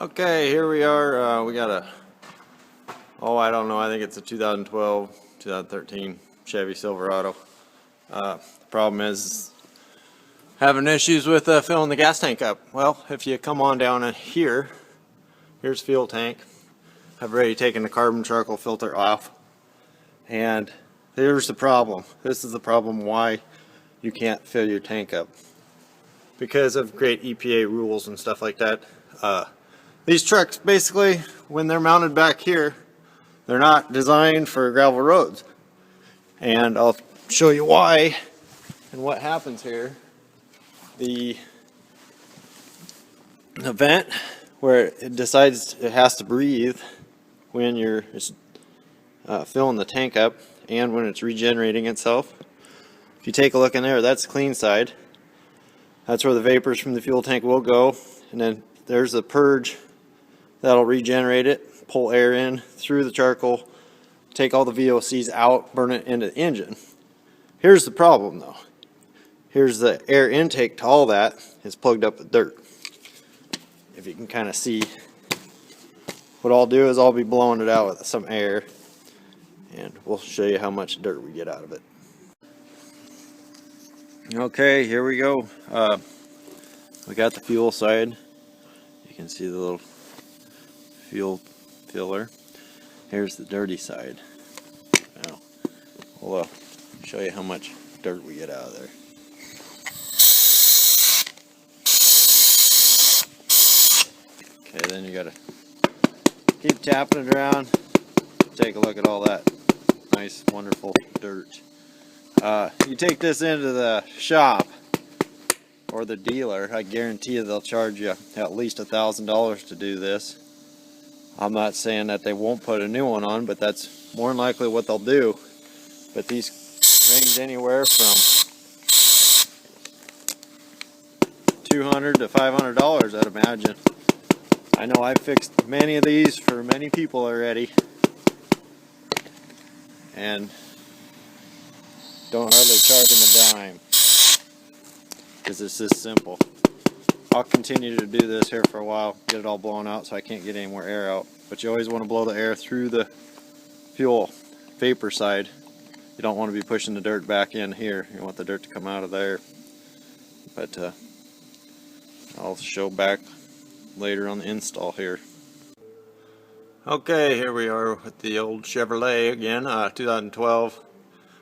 Okay, here we are. We got a, I don't know, I think it's a 2012, 2013 Chevy Silverado. The problem is having issues with filling the gas tank up. Well, if you come on down in here, here's fuel tank. I've already taken the carbon charcoal filter off. And here's the problem. This is the problem why you can't fill your tank up. Because of great EPA rules and stuff like that. These trucks, basically, when they're mounted back here, they're not designed for gravel roads. And I'll show you why and what happens here. The vent where it decides it has to breathe when you're filling the tank up and when it's regenerating itself. If you take a look in there, that's the clean side. That's where the vapors from the fuel tank will go. And then there's a purge that'll regenerate it, pull air in through the charcoal, take all the VOCs out, burn it into the engine. Here's the problem though. Here's the air intake to all that is plugged up with dirt. If you can kind of see, what I'll do is I'll be blowing it out with some air and we'll show you how much dirt we get out of it. Okay, here we go. We got the fuel side. You can see the little fuel filler. Here's the dirty side. Now, we'll show you how much dirt we get out of there. Okay, then you gotta keep tapping it around. Take a look at all that nice, wonderful dirt. You take this into the shop or the dealer, I guarantee you they'll charge you at least $1,000 to do this. I'm not saying that they won't put a new one on, but that's more than likely what they'll do. But these range anywhere from $200 to $500, I'd imagine. I know I've fixed many of these for many people already, and don't hardly charge them a dime, because it's this simple. I'll continue to do this here for a while, get it all blown out so I can't get any more air out. But you always want to blow the air through the fuel vapor side. You don't want to be pushing the dirt back in here. You want the dirt to come out of there. But I'll show back later on the install here. Okay, here we are with the old Chevrolet again, 2012.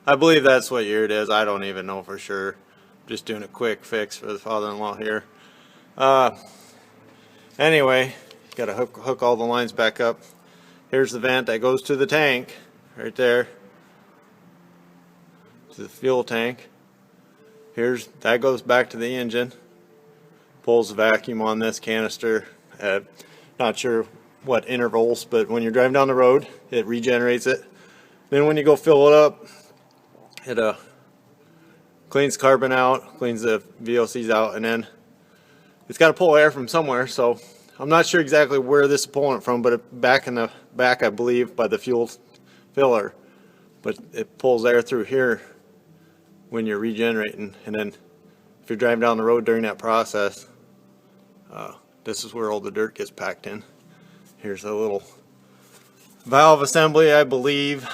I believe that's what year it is. I don't even know for sure. Just doing a quick fix for the father-in-law here. Anyway, you gotta hook all the lines back up. Here's the vent that goes to the tank, right there, to the fuel tank. That goes back to the engine. Pulls the vacuum on this canister at not sure what intervals, but when you're driving down the road, it regenerates it. Then when you go fill it up, it cleans carbon out, cleans the VOCs out, and then it's got to pull air from somewhere. So I'm not sure exactly where this is pulling it from, but back in the back, I believe, by the fuel filler. But it pulls air through here when you're regenerating, and then if you're driving down the road during that process, this is where all the dirt gets packed in. Here's a little valve assembly, I believe.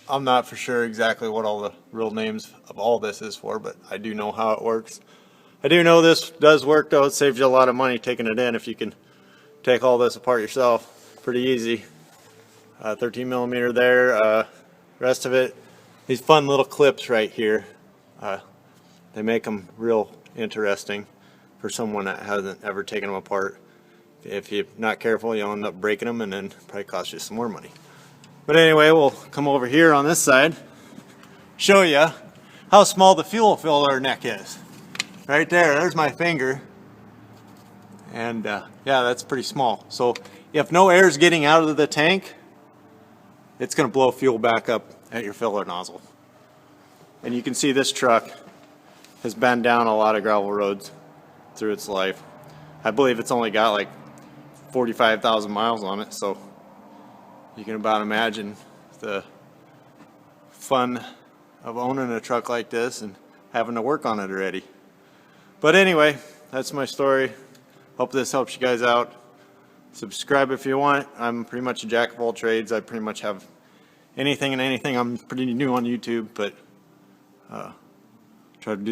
I'm not for sure exactly what all the real names of all this is for, but I do know how it works. I do know this does work though. It saves you a lot of money taking it in if you can take all this apart yourself. Pretty easy. 13 millimeter there. Rest of it, these fun little clips right here. They make them real interesting for someone that hasn't ever taken them apart. If you're not careful, you'll end up breaking them and then probably cost you some more money. But anyway, we'll come over here on this side, show you how small the fuel filler neck is. Right there, there's my finger. And yeah, that's pretty small. So if no air is getting out of the tank, it's going to blow fuel back up at your filler nozzle. And you can see this truck has been down a lot of gravel roads through its life. I believe it's only got like 45,000 miles on it, so you can about imagine the fun of owning a truck like this and having to work on it already. But anyway, that's my story. Hope this helps you guys out. Subscribe if you want. I'm pretty much a jack of all trades. I pretty much have anything and anything. I'm pretty new on YouTube, but try to do the